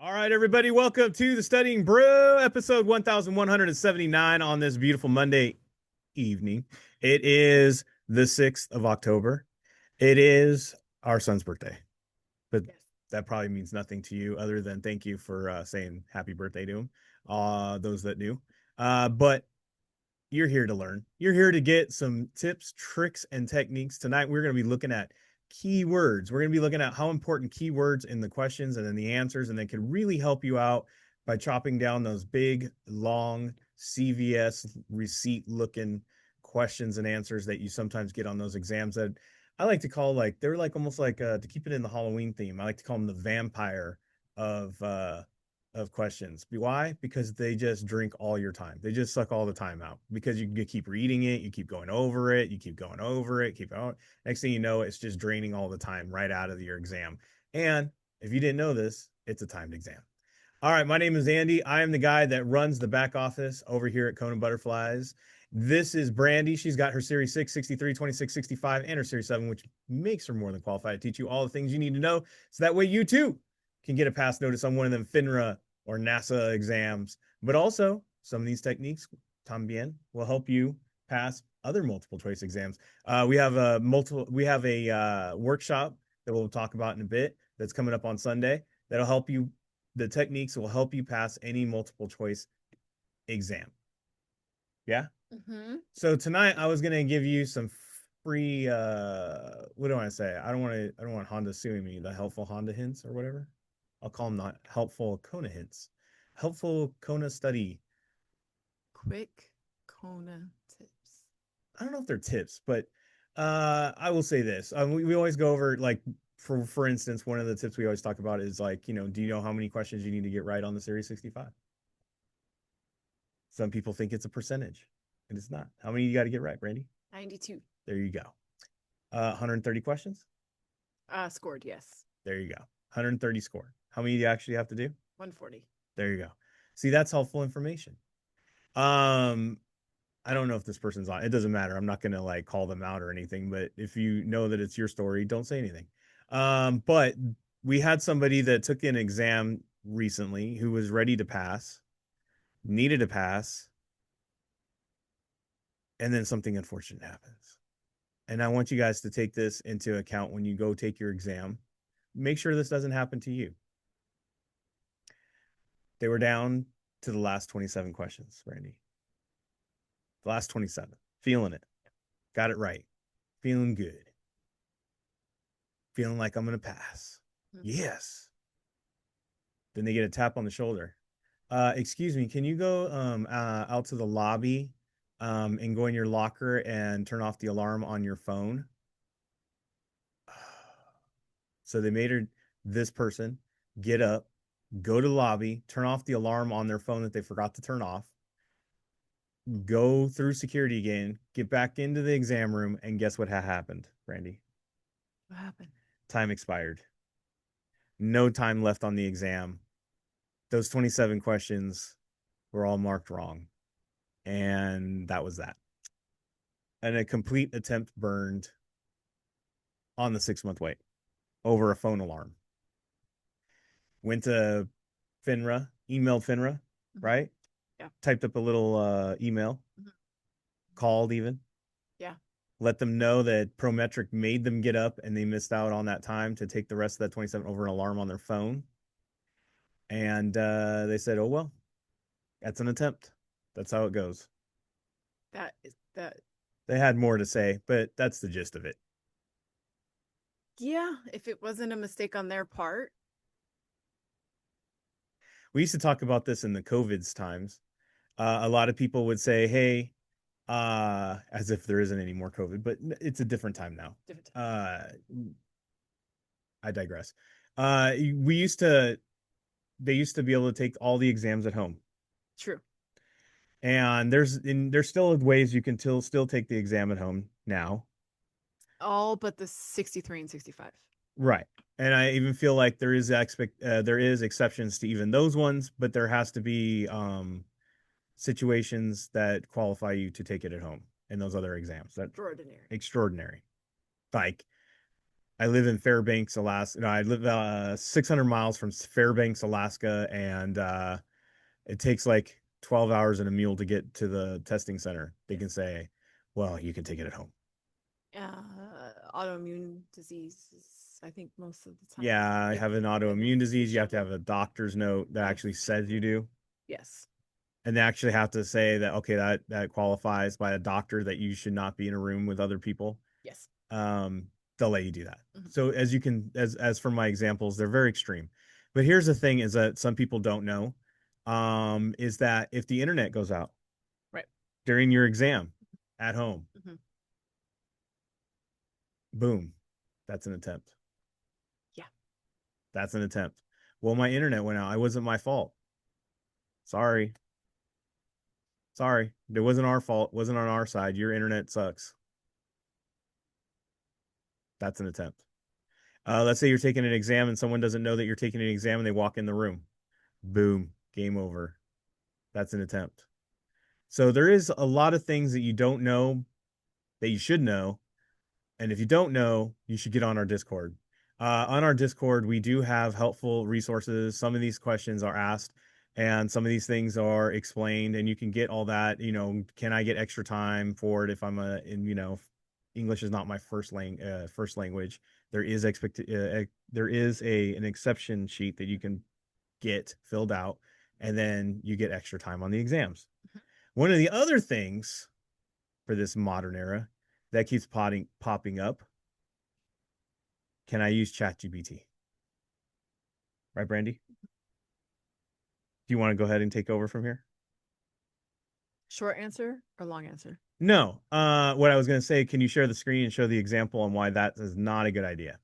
All right, everybody, welcome to the Studying Brew, episode 1179 on this beautiful Monday evening. It is the 6th of October. It is our son's birthday, but that probably means nothing to you other than thank you for saying happy birthday to him, those that do. But you're here to learn. You're here to get some tips, tricks, and techniques. Tonight, we're going to be looking at keywords. We're going to be looking at how important keywords in the questions and then the answers, and they can really help you out by chopping down those big, long CVS receipt looking questions and answers that you sometimes get on those exams that I like to call they're like almost like to keep it in the Halloween theme. I like to call them the vampire of questions. Why? Because they just drink all your time. They just suck all the time out because you keep reading it, you keep going over it, you keep going over it, keep going. Next thing you know, it's just draining all the time right out of your exam. And if you didn't know this, it's a timed exam. All right, my name is Andy. I am the guy that runs the back office over here at KonaButterflyz. This is Brandy. She's got her Series 6, 63, 26, 65, and her Series 7, which makes her more than qualified to teach you all the things you need to know so that way you too can get a pass notice on one of them FINRA or NASA exams. But also, some of these techniques, también, will help you pass other multiple choice exams. We have a workshop that we'll talk about in a bit that's coming up on Sunday that'll help you. The techniques will help you pass any multiple choice exam. Yeah. Mm-hmm. So tonight I was gonna give you some free what do I say? I don't want Honda suing me, the helpful Honda hints or whatever. I'll call them not helpful Kona hints. Helpful Kona study. Quick Kona tips. I don't know if they're tips, but I will say this. We always go over like for instance, one of the tips we always talk about is like, do you know how many questions you need to get right on the Series 65? Some people think it's a percentage, and it's not. How many you got to get right, Brandy? 92. There you go. 130 questions? Scored, yes. There you go. 130 score. How many do you actually have to do? 140. There you go. See, that's helpful information. I don't know if this person's on. It doesn't matter. I'm not gonna like call them out or anything, but if you know that it's your story, don't say anything. But we had somebody that took an exam recently who was ready to pass, needed to pass, and then something unfortunate happens. And I want you guys to take this into account when you go take your exam. Make sure this doesn't happen to you. They were down to the last 27 questions, Randy. The last 27. Feeling it. Got it right. Feeling good. Feeling like I'm going to pass. Mm-hmm. Yes. Then they get a tap on the shoulder. Excuse me, can you go out to the lobby and go in your locker and turn off the alarm on your phone? So they made this person, get up, go to the lobby, turn off the alarm on their phone that they forgot to turn off, go through security again, get back into the exam room, and guess what happened, Brandy? What happened? Time expired. No time left on the exam. Those 27 questions were all marked wrong. And that was that. And a complete attempt burned on the 6-month wait over a phone alarm. Went to FINRA, emailed FINRA, mm-hmm. Right? Yeah. Typed up a little email, mm-hmm. Called even. Yeah. Let them know that Prometric made them get up and they missed out on that time to take the rest of that 27 over an alarm on their phone. And they said, oh, well, that's an attempt. That's how it goes. That is that. They had more to say, but that's the gist of it. Yeah, if it wasn't a mistake on their part. We used to talk about this in the COVID's times. A lot of people would say, hey, as if there isn't any more COVID, but it's a different time now. Different time. I digress. They used to be able to take all the exams at home. True. And there's still ways you can still take the exam at home now. All but the 63 and 65. Right. And I even feel like there is exceptions to even those ones, but there has to be situations that qualify you to take it at home in those other exams. That's extraordinary. Like I live in Fairbanks, Alaska. No, I live 600 miles from Fairbanks, Alaska, and it takes like 12 hours and a mule to get to the testing center. They can say, well, you can take it at home. Autoimmune diseases, I think most of the time. Yeah, I have an autoimmune disease. You have to have a doctor's note that Yes. actually says you do. Yes. And they actually have to say that, okay, that qualifies by a doctor that you should not be in a room with other people. Yes. They'll let you do that. So as you can, as from my examples, they're very extreme. But here's the thing is that some people don't know, is that if the internet goes out right during your exam at home, boom, that's an attempt. Yeah. That's an attempt. Well, my internet went out. It wasn't my fault. Sorry. Sorry. It wasn't our fault. It wasn't on our side. Your internet sucks. That's an attempt. Let's say you're taking an exam and someone doesn't know that you're taking an exam and they walk in the room. Boom, game over. That's an attempt. So there is a lot of things that you don't know that you should know. And if you don't know, you should get on our Discord. On our Discord, we do have helpful resources. Some of these questions are asked and some of these things are explained, and you can get all that. Can I get extra time for it if I'm English is not my first language. There is an exception sheet that you can get filled out, and then you get extra time on the exams. One of the other things for this modern era that keeps popping up, can I use ChatGPT? Right, Brandy? Do you want to go ahead and take over from here? Short answer or long answer? No. What I was going to say, can you share the screen and show the example on why that is not a good idea?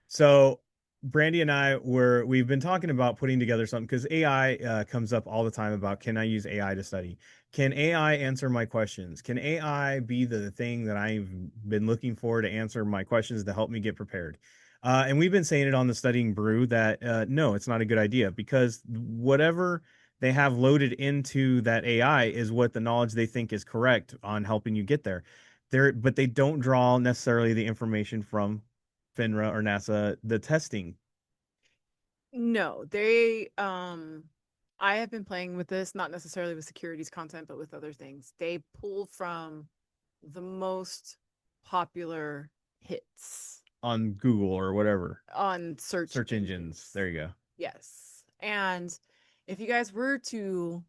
So Brandy and we've been talking about putting together something because AI comes up all the time about, can I use AI to study? Can AI answer my questions? Can AI be the thing that I've been looking for to answer my questions to help me get prepared? And we've been saying it on the Studying Brew that no, it's not a good idea because whatever they have loaded into that AI is what the knowledge they think is correct on helping you get there. But they don't draw necessarily the information from FINRA or NASA, the testing. No, I have been playing with this, not necessarily with securities content, but with other things. They pull from the most popular hits On Google or whatever. on search engines. There you go. Yes. And if you guys were to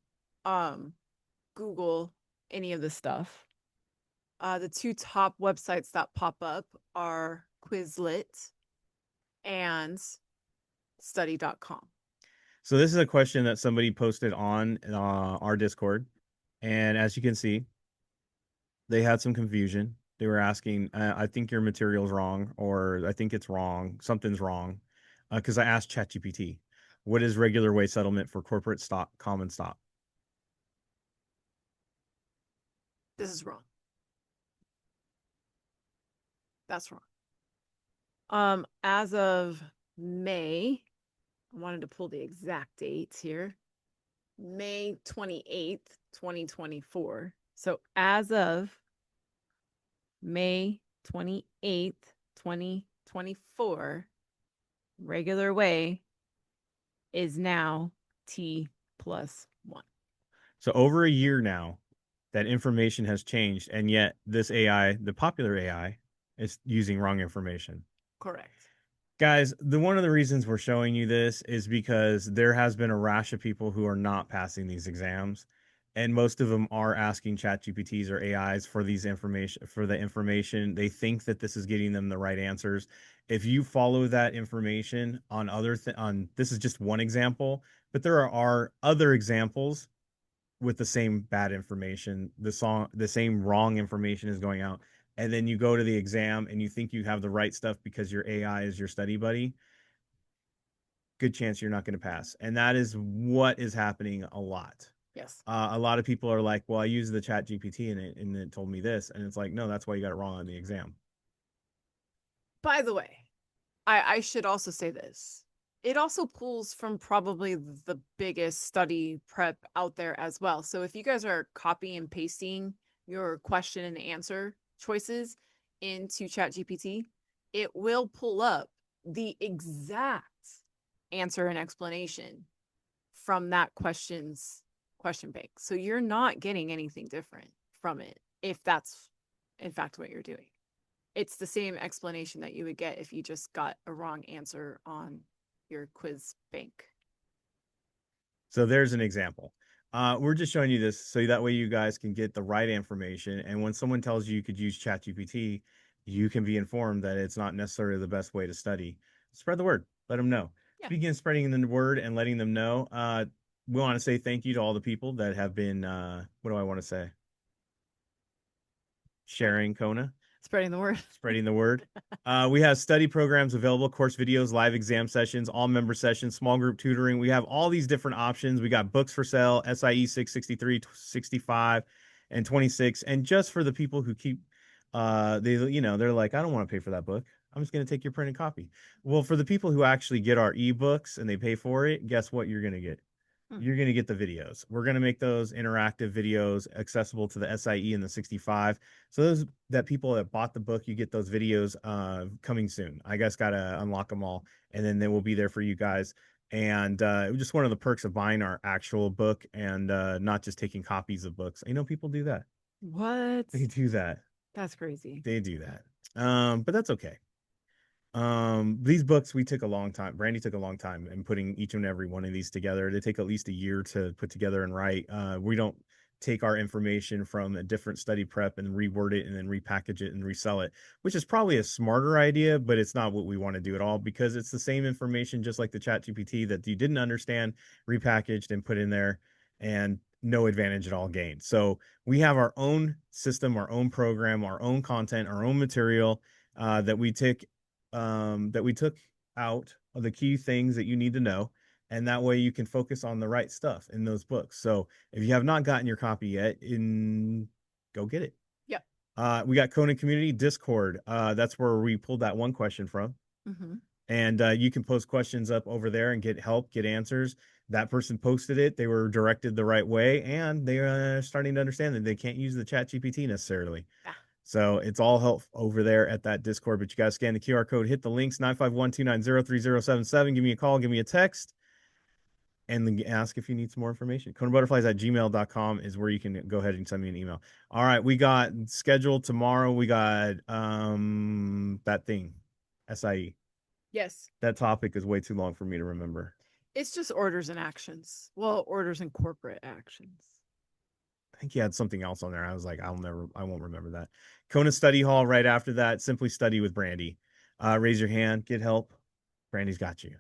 Google any of this stuff, the two top websites that pop up are Quizlet and study.com. So this is a question that somebody posted on our Discord. And as you can see, they had some confusion. They were asking, I think your material's wrong, or I think it's wrong. Something's wrong. Because I asked ChatGPT, what is regular way settlement for corporate stock, common stock? This is wrong. That's wrong. As of May, I wanted to pull the exact dates here. May 28th, 2024. So as of May 28th, 2024, regular way is now T plus 1. So over a year now, that information has changed, and yet this AI, the popular AI, is using wrong information. Correct. Guys, one of the reasons we're showing you this is because there has been a rash of people who are not passing these exams, and most of them are asking ChatGPTs or AIs for the information. They think that this is getting them the right answers. If you follow that information on this is just one example, but there are other examples with the same bad information. The same wrong information is going out, and then you go to the exam and you think you have the right stuff because your AI is your study buddy. Good chance you're not going to pass, and that is what is happening a lot. Yes. A lot of people are like, well, I used the chat GPT and it told me this, and it's like, no, that's why you got it wrong on the exam. By the way, I should also say this. It also pulls from probably the biggest study prep out there as well. So if you guys are copy and pasting your question and answer choices into ChatGPT, it will pull up the exact answer and explanation from that question bank. So you're not getting anything different from it if that's in fact what you're doing. It's the same explanation that you would get if you just got a wrong answer on your quiz bank. So there's an example. We're just showing you this so that way you guys can get the right information. And when someone tells you you could use ChatGPT, you can be informed that it's not necessarily the best way to study. Spread the word. Let them know. Yeah. Speaking of spreading the word and letting them know, we want to say thank you to all the people that have been, what do I want to say? Sharing Kona. Spreading the word. Spreading the word. We have study programs available, course videos, live exam sessions, all member sessions, small group tutoring. We have all these different options. We got books for sale, SIE 663, 65, and 26. And just for the people who keep, they're like, I don't want to pay for that book. I'm just going to take your printed copy. Well, for the people who actually get our ebooks and they pay for it, guess what you're going to get? You're going to get the videos. We're going to make those interactive videos accessible to the SIE and the 65. So those that people that bought the book, you get those videos coming soon. I guess got to unlock them all, and then they will be there for you guys. And just one of the perks of buying our actual book and not just taking copies of books. You know, people do that. What? They do that. That's crazy. They do that. But that's okay. These books we took a long time. Brandy took a long time in putting each and every one of these together. They take at least a year to put together and write. We don't take our information from a different study prep and reword it and then repackage it and resell it, which is probably a smarter idea, but it's not what we want to do at all because it's the same information, just like the chat GPT that you didn't understand, repackaged and put in there, and no advantage at all gained. So we have our own system, our own program, our own content, our own material that we took out of the key things that you need to know. And that way you can focus on the right stuff in those books. So if you have not gotten your copy yet, go get it. Yep. We got Kona Community Discord. That's where we pulled that one question from. Mm-hmm. And you can post questions up over there and get help, get answers. That person posted it. They were directed the right way. And they are starting to understand that they can't use the chat GPT necessarily. Ah. So it's all help over there at that Discord. But you guys scan the QR code, hit the links, 951-290-3077. Give me a call, give me a text, and ask if you need some more information. KonaButterflyz@gmail.com is where you can go ahead and send me an email. All right, we got scheduled tomorrow. We got that thing, SIE. Yes. That topic is way too long for me to remember. It's just orders and actions. Well, orders and corporate actions. I think he had something else on there. I was like, I won't remember that. Kona Study Hall right after that. Simply Study with Brandy. Raise your hand, get help. Brandy's got you.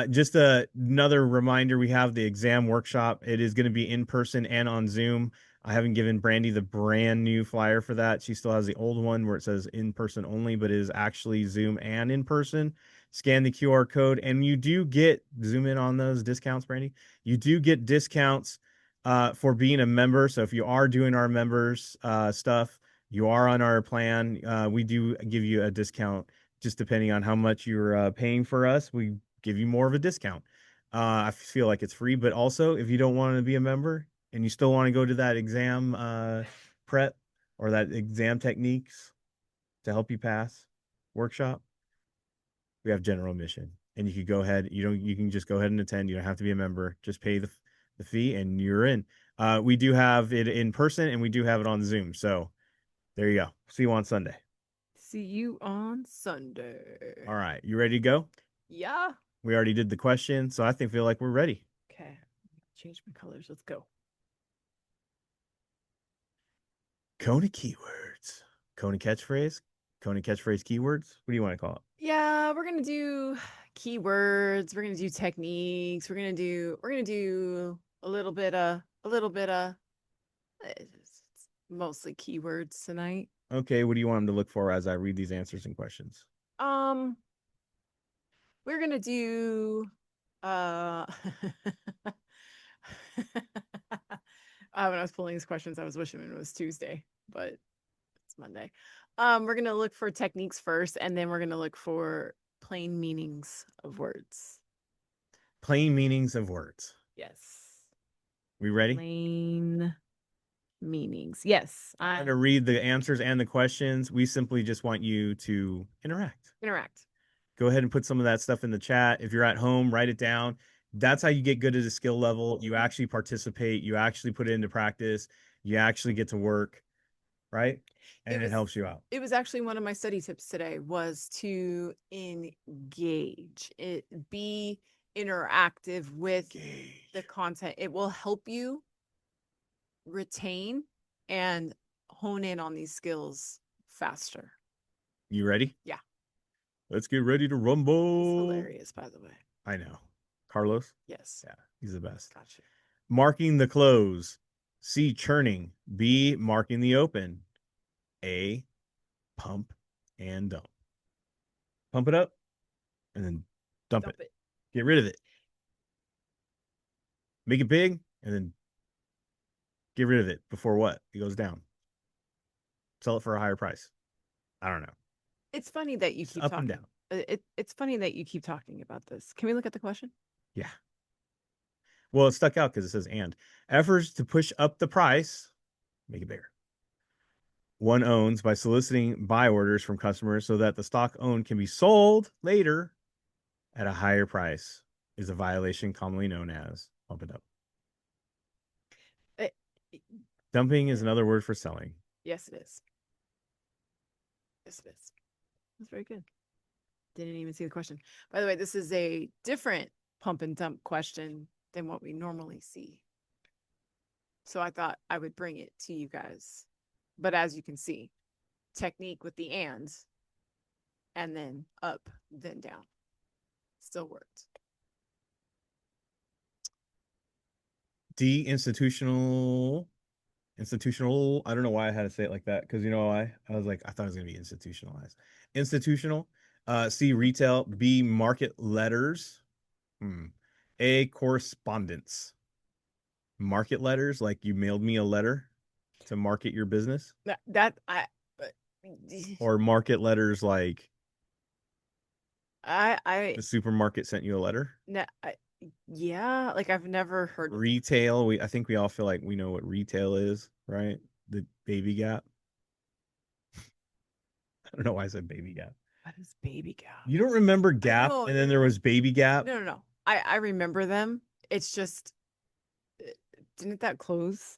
Just another reminder, we have the exam workshop. It is going to be in person and on Zoom. I haven't given Brandy the brand new flyer for that. She still has the old one where it says in person only, but it is actually Zoom and in person. Scan the QR code, and you do get, zoom in on those discounts, Brandy. You do get discounts for being a member. So if you are doing our members stuff, you are on our plan, we do give you a discount just depending on how much you're paying for us. We give you more of a discount. I feel like it's free, but also if you don't want to be a member and you still want to go to that exam prep or that exam techniques to help you pass workshop, we have general admission, and you can go ahead. You can just go ahead and attend. You don't have to be a member. Just pay the fee and you're in. We do have it in person and we do have it on Zoom. So there you go. See you on Sunday. See you on Sunday. All right. You ready to go? Yeah. We already did the question, so I feel like we're ready. Okay. Change my colors. Let's go. Kona keywords. Kona catchphrase. Kona catchphrase keywords. What do you want to call it? Yeah, we're gonna do keywords. We're gonna do techniques. We're gonna do a little bit of it's mostly keywords tonight. Okay, what do you want them to look for as I read these answers and questions? We're gonna do when I was pulling these questions, I was wishing it was Tuesday, but it's Monday. We're gonna look for techniques first, and then we're gonna look for plain meanings of words. Plain meanings of words. Yes. We ready? Plain meanings. Yes, I'm I going to read the answers and the questions. We simply just want you to interact. interact. Go ahead and put some of that stuff in the chat. If you're at home, write it down. That's how you get good at a skill level. You actually participate, you actually put it into practice, you actually get to work, right? And it helps you out. It was actually one of my study tips today was to engage it, be interactive with the content. It will help you retain and hone in on these skills faster. You ready? Yeah. Let's get ready to He's rumble. hilarious, by the way. I know. Carlos? Yes. Yeah, he's the best. Gotcha. Marking the close. C, churning. B, marking the open. A, pump and dump. Pump it up and then dump it. Get rid of it. Make it big and then get rid of it before what? It goes down. Sell it for a higher price. I don't know. It's funny that you It's keep up talking. and down. It's funny that you keep talking about this. Can we look at the question? Yeah. Well, it stuck out because it says and. Efforts to push up the price, make it bigger. One owns by soliciting buy orders from customers so that the stock owned can be sold later at a higher price is a violation commonly known as pump it up. Uh, Dumping is another word for selling. Yes, it is. Yes, it is. That's very good. Didn't even see the question. By the way, this is a different pump and dump question than what we normally see. So I thought I would bring it to you guys. But as you can see, technique with the and then up, then down. Still worked. D, institutional. Institutional. I don't know why I had to say it like that because you know why? I was like, I thought it was going to be institutionalized. Institutional. C, retail. B, market letters. A, correspondence. Market letters, like you mailed me a letter to market your business, or market letters like the supermarket sent you a letter. Yeah, like I've never heard of Retail. I think we all feel like we know what retail is, right? The Baby Gap. I don't know why I said Baby Gap. What is Baby Gap? You don't remember Gap, and then there was Baby Gap. No. I remember them. It's just, didn't that close?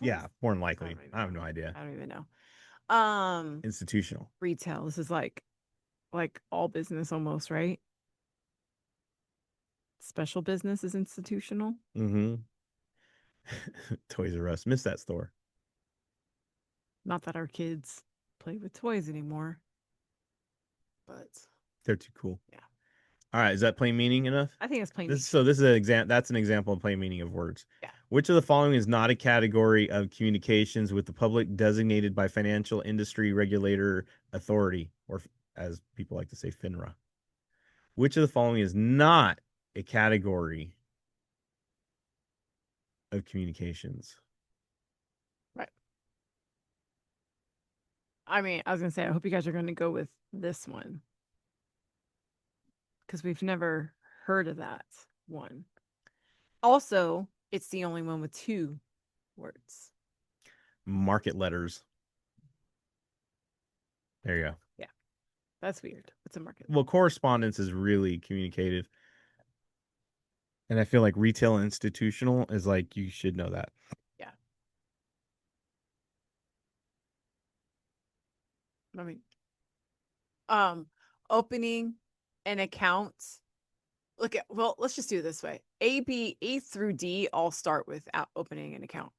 Yeah, more than likely. I have no idea. I don't even know. Institutional. Retail. This is like all business almost, right? Special business is institutional. Mm-hmm. Toys R Us. Miss that store. Not that our kids play with toys anymore, but they're too cool. Yeah. All right, is that plain meaning enough? I think it's plain meaning. So this is an example. That's an example of plain meaning of words. Yeah. Which of the following is not a category of communications with the public designated by financial industry regulator authority, or as people like to say, FINRA? Which of the following is not a category of communications? Right. I mean, I was gonna say, I hope you guys are gonna go with this one because we've never heard of that one. Also, it's the only one with 2 words. Market letters. There you go. Yeah. That's weird. It's a market. Well, correspondence is really communicative. And I feel like retail and institutional is like, you should know that. Yeah. I mean, opening an account. Let's just do it this way. A through D all start with opening an account.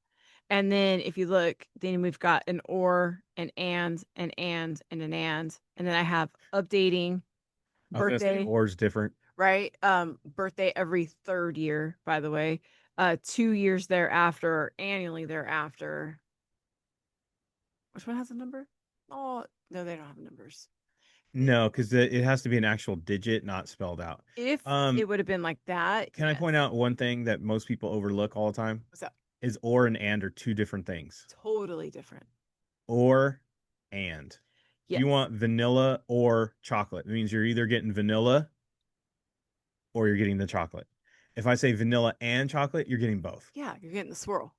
And then if you look, then we've got an or, an and, an and then I have updating, birthday. Or is different. Right? Birthday every 3rd year, by the way. 2 years thereafter, or annually thereafter. Which one has a number? Oh, no, they don't have numbers. No, because it has to be an actual digit, not spelled out. If it would have been like that. Can I point out one thing that most people overlook all the time? What's up? Is or and are 2 different things. Totally different. Or and. Yes. You want vanilla or chocolate. It means you're either getting vanilla or you're getting the chocolate. If I say vanilla and chocolate, you're getting both. Yeah, you're getting the swirl.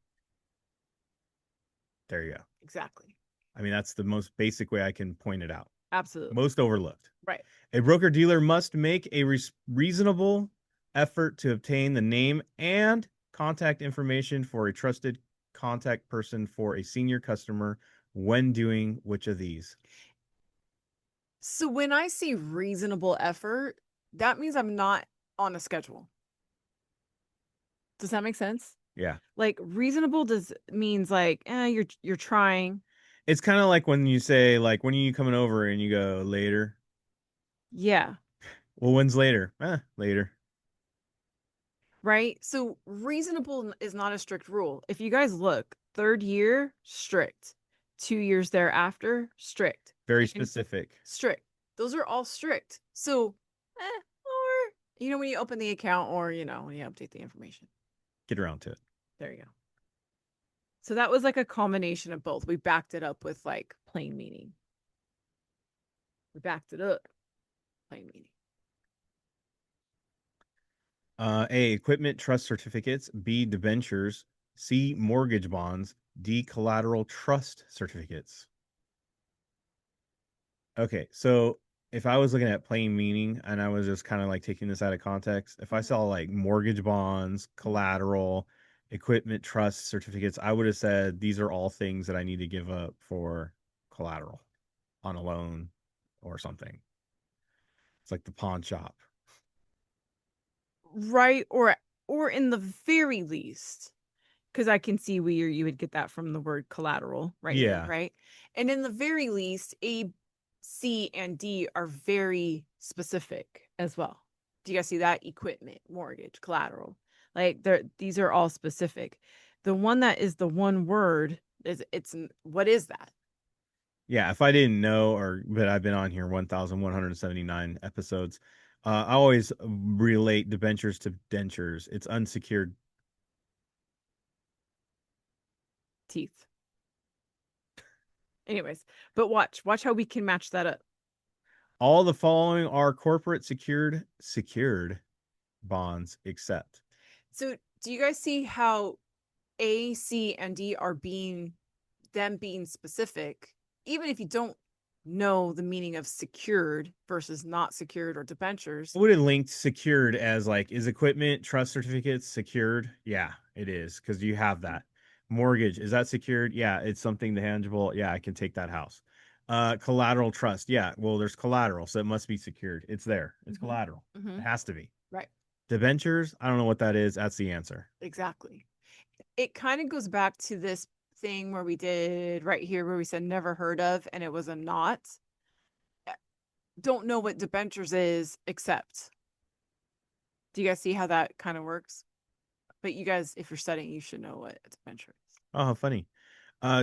There you go. Exactly. I mean, that's the most basic way I can point it out. Absolutely. Most overlooked. Right. A broker dealer must make a reasonable effort to obtain the name and contact information for a trusted contact person for a senior customer when doing which of these? So when I see reasonable effort, that means I'm not on a schedule. Does that make sense? Yeah. Like reasonable means like you're trying. It's kind of like when you say, like, when are you coming over and you go later? Yeah. Well, when's later? Later. Right? So reasonable is not a strict rule. If you guys look, third year, strict. 2 years thereafter, strict. Very And specific. strict. Those are all strict. So, or, when you open the account or, when you update the information. Get around to it. There you go. So that was like a combination of both. We backed it up with like plain meaning. We backed it up. Plain meaning. A, equipment trust certificates. B, debentures. C, mortgage bonds. D, collateral trust certificates. Okay, so if I was looking at plain meaning and I was just kind of like taking this out of context, if I saw like mortgage bonds, collateral, equipment trust certificates, I would have said these are all things that I need to give up for collateral on a loan or something. It's like the pawn shop. Right? Or in the very least, because I can see where you would get that from the word collateral right here, Yeah. right? And in the very least, A, C, and D are very specific as well. Do you guys see that? Equipment, mortgage, collateral. Like these are all specific. The one that is the one word it's what is that? Yeah, if I didn't know, but I've been on here 1,179 episodes, I always relate debentures to dentures. It's unsecured. Teeth. Anyways, but watch how we can match that up. All the following are corporate secured bonds, except. So do you guys see how A, C, and D are being specific, even if you don't know the meaning of secured versus not secured or debentures? I would have linked secured as like, is equipment trust certificates secured? Yeah, it is, because you have that. Mortgage, is that secured? Yeah, it's something tangible. Yeah, I can take that house. Collateral trust. Yeah, well, there's collateral, so it must be secured. It's there. It's collateral. It has to be. Right. Debentures, I don't know what that is. That's the answer. Exactly. It kind of goes back to this thing where we did right here where we said never heard of and it was a not. Don't know what debentures is except. Do you guys see how that kind of works? But you guys, if you're studying, you should know what a debenture is. Oh, how funny.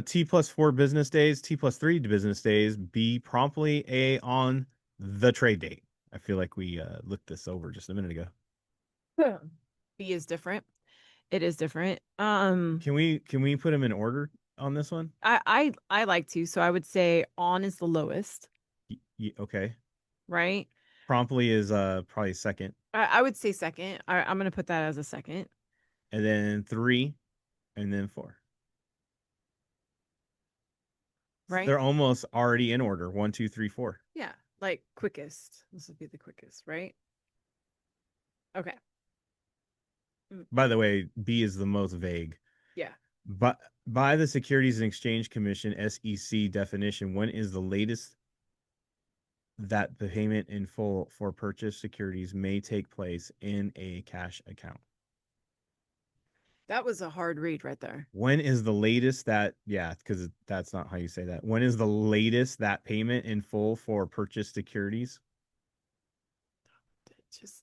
T plus 4 business days, T plus 3 business days, B promptly, A on the trade date. I feel like we looked this over just a minute ago. B is different. It is different. Can we put them in order on this one? I like to, so I would say on is the lowest, Okay. right? Promptly is probably second, I would say second. I'm gonna put that as a second. and then 3, and then 4. So Right? they're almost already in order. 1, 2, 3, 4. Yeah, like quickest. This would be the quickest, right? Okay. By the way, B is the most vague. Yeah. But by the Securities and Exchange Commission (SEC) definition, when is the latest that the payment in full for purchased securities may take place in a cash account? That was a hard read right there. When is the latest that, yeah, because that's not how you say that. When is the latest that payment in full for purchased securities?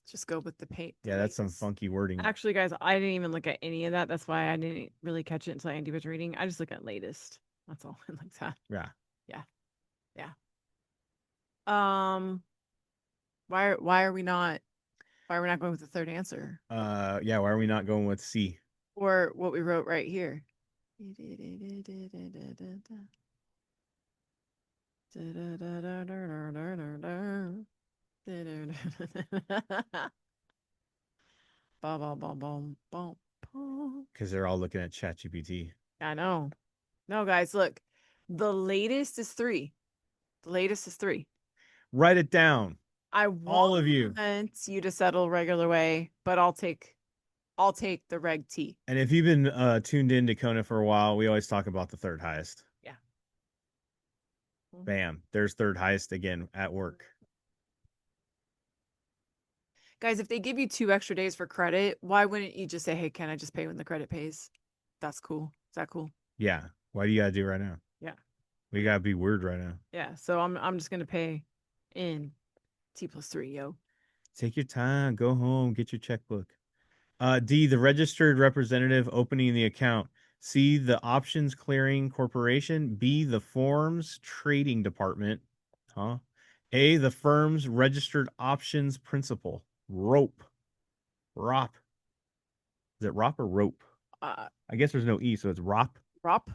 Just go with the paint. Yeah, that's some funky wording. Actually, guys, I didn't even look at any of that. That's why I didn't really catch it until Andy was reading. I just look at latest. That's all. Like that. Yeah. Yeah. Yeah. Why are we not going with the third answer? Yeah, why are we not going with C? Or what we wrote right here. Because they're all looking at ChatGPT. I know. No, guys, look. The latest is 3. The latest is 3. Write it down. I All of you. want you to settle regular way, but I'll take the reg T. And if you've been tuned in to Kona for a while, we always talk about the third highest. Yeah. Bam. There's third highest again at work. Guys, if they give you 2 extra days for credit, why wouldn't you just say, hey, can I just pay when the credit pays? That's cool. Is that cool? Yeah. Why do you gotta do right now? Yeah. We gotta be weird right now. Yeah. So I'm just gonna pay in T+3, yo. Take your time. Go home. Get your checkbook. D, the registered representative opening the account. C, the options clearing corporation. B, the forms trading department. Huh? A, the firm's registered options principal. Rope. ROP. Is it ROP or rope? I guess there's no E, so it's ROP. ROP.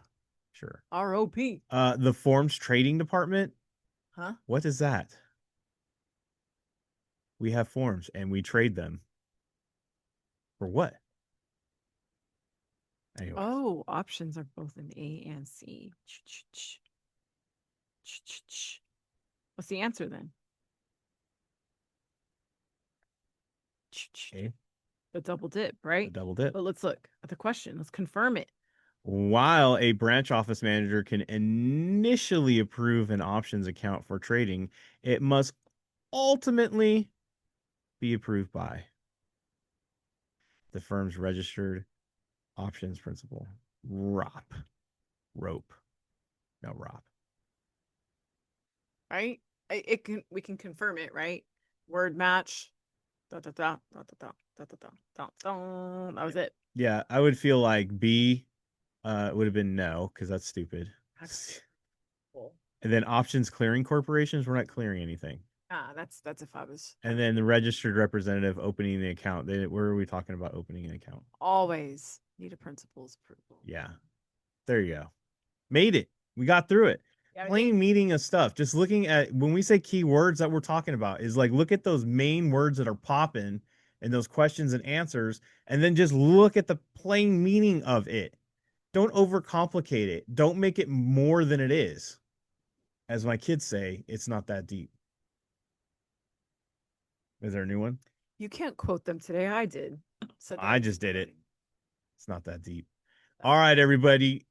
Sure. ROP. The forms trading department. Huh? What is that? We have forms and we trade them. For what? Anyways. Oh, options are both in A and C. What's the answer then? A. The double dip, right? The double dip. But let's look at the question. Let's confirm it. While a branch office manager can initially approve an options account for trading, it must ultimately be approved by the firm's registered options principal. ROP. Rope. No, ROP. Right? We can confirm it, right? Word match. Da, da, da, da, da, da, da, da, da, da. That was it. Yeah, I would feel like B would have been no, because that's stupid. And then options clearing corporations, we're not clearing anything. That's if I was. And then the registered representative opening the account. Where are we talking about opening an account? Always need a principal's approval. Yeah. There you go. Made it. We got through it. Plain meaning of stuff. Just looking at when we say keywords that we're talking about is like look at those main words that are popping in those questions and answers, and then just look at the plain meaning of it. Don't overcomplicate it. Don't make it more than it is. As my kids say, it's not that deep. Is there a new one? You can't quote them today. I did. I just did it. It's not that deep. All right, everybody.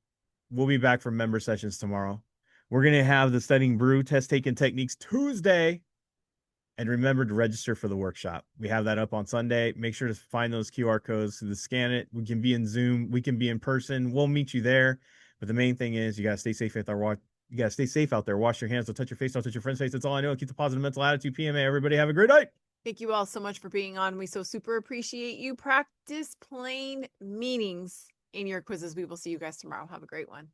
We'll be back for member sessions tomorrow. We're going to have the Studying Brew Test Taking Techniques Tuesday. And remember to register for the workshop. We have that up on Sunday. Make sure to find those QR codes to scan it. We can be in Zoom. We can be in person. We'll meet you there. But the main thing is you got to stay safe out there. You got to stay safe out there. Wash your hands. Don't touch your face. Don't touch your friend's face. That's all I know. Keep the positive mental attitude. PMA. Everybody have a great night. Thank you all so much for being on. We so super appreciate you. Practice plain meanings in your quizzes. We will see you guys tomorrow. Have a great one.